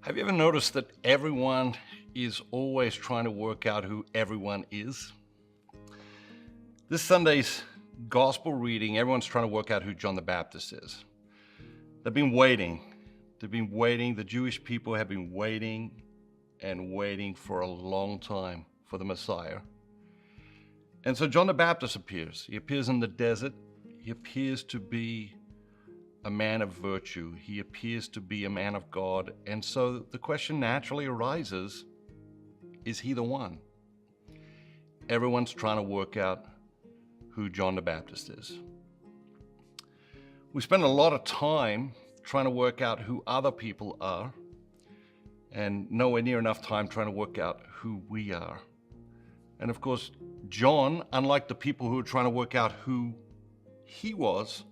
Have you ever noticed that everyone is always trying to work out who everyone is? This Sunday's gospel reading, everyone's trying to work out who John the Baptist is. They've been waiting. The Jewish people have been waiting and waiting for a long time for the Messiah. And so John the Baptist appears. He appears in the desert. He appears to be a man of virtue. He appears to be a man of God. And so the question naturally arises, is he the one? Everyone's trying to work out who John the Baptist is. We spend a lot of time trying to work out who other people are, and nowhere near enough time trying to work out who we are. And of course, John, unlike the people who were trying to work out who he was,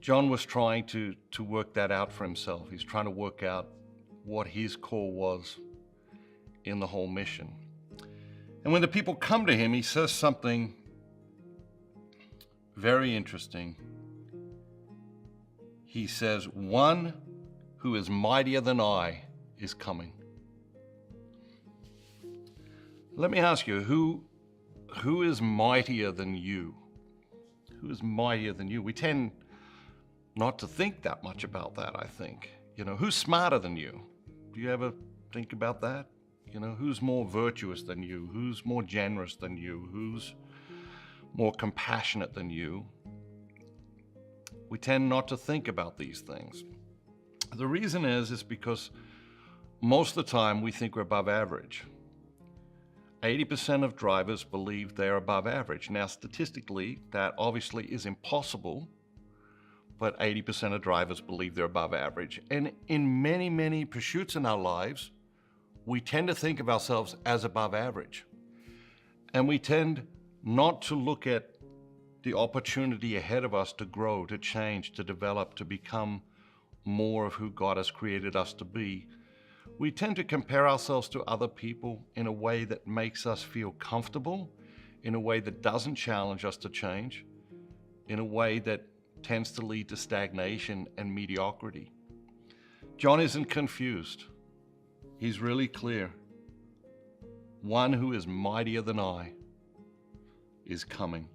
John was trying to work that out for himself. He's trying to work out what his call was in the whole mission. And when the people come to him, he says something very interesting. He says, "One who is mightier than I is coming." Let me ask you, who is mightier than you? Who is mightier than you? We tend not to think that much about that, I think. Who's smarter than you? Do you ever think about that? Who's more virtuous than you? Who's more generous than you? Who's more compassionate than you? We tend not to think about these things. The reason is because most of the time we think we're above average. 80% of drivers believe they're above average. Now, statistically, that obviously is impossible, but 80% of drivers believe they're above average. And in many, many pursuits in our lives, we tend to think of ourselves as above average. And we tend not to look at the opportunity ahead of us to grow, to change, to develop, to become more of who God has created us to be. We tend to compare ourselves to other people in a way that makes us feel comfortable, in a way that doesn't challenge us to change, in a way that tends to lead to stagnation and mediocrity. John isn't confused. He's really clear. One who is mightier than I is coming.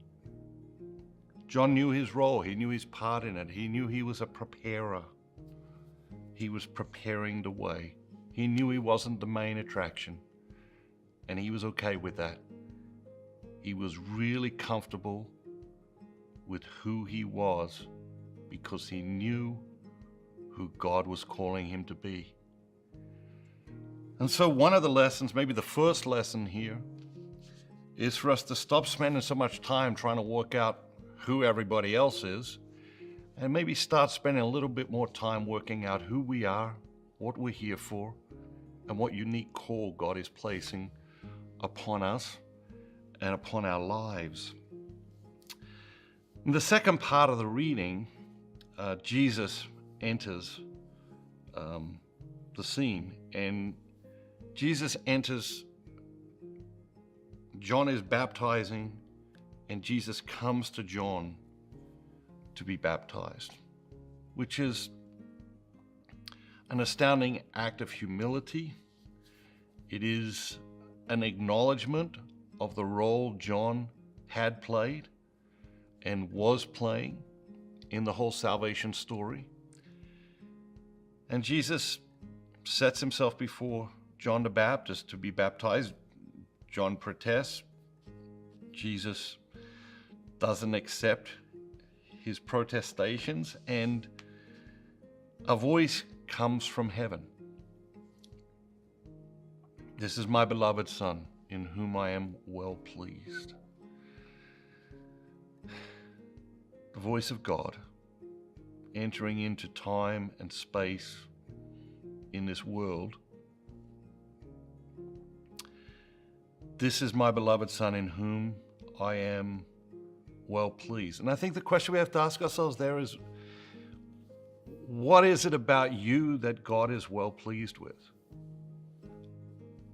John knew his role. He knew his part in it. He knew he was a preparer. He was preparing the way. He knew he wasn't the main attraction, and he was okay with that. He was really comfortable with who he was because he knew who God was calling him to be. And so one of the lessons, maybe the first lesson here, is for us to stop spending so much time trying to work out who everybody else is, and maybe start spending a little bit more time working out who we are, what we're here for, and what unique call God is placing upon us and upon our lives. In the second part of the reading, Jesus enters the scene, and Jesus enters. John is baptizing, and Jesus comes to John to be baptized, which is an astounding act of humility. It is an acknowledgement of the role John had played and was playing in the whole salvation story. And Jesus sets himself before John the Baptist to be baptized. John protests. Jesus doesn't accept his protestations, and a voice comes from heaven. "This is my beloved Son, in whom I am well pleased." The voice of God entering into time and space in this world. "This is my beloved Son, in whom I am well pleased." And I think the question we have to ask ourselves there is, what is it about you that God is well pleased with?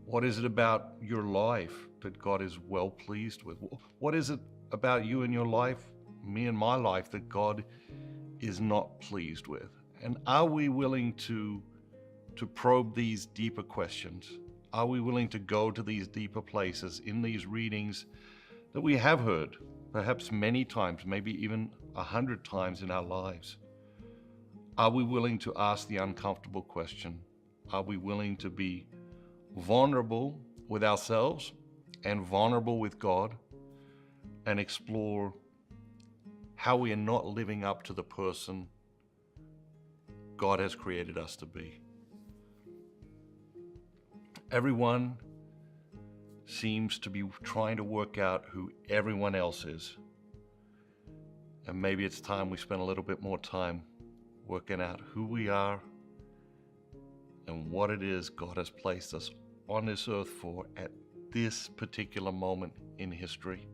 What is it about your life that God is well pleased with? What is it about you and your life, me and my life, that God is not pleased with? And are we willing to to probe these deeper questions? Are we willing to go to these deeper places in these readings that we have heard, perhaps many times, maybe even 100 times in our lives? Are we willing to ask the uncomfortable question? Are we willing to be vulnerable with ourselves and vulnerable with God and explore how we are not living up to the person God has created us to be? Everyone seems to be trying to work out who everyone else is. And maybe it's time we spend a little bit more time working out who we are and what it is God has placed us on this earth for at this particular moment in history.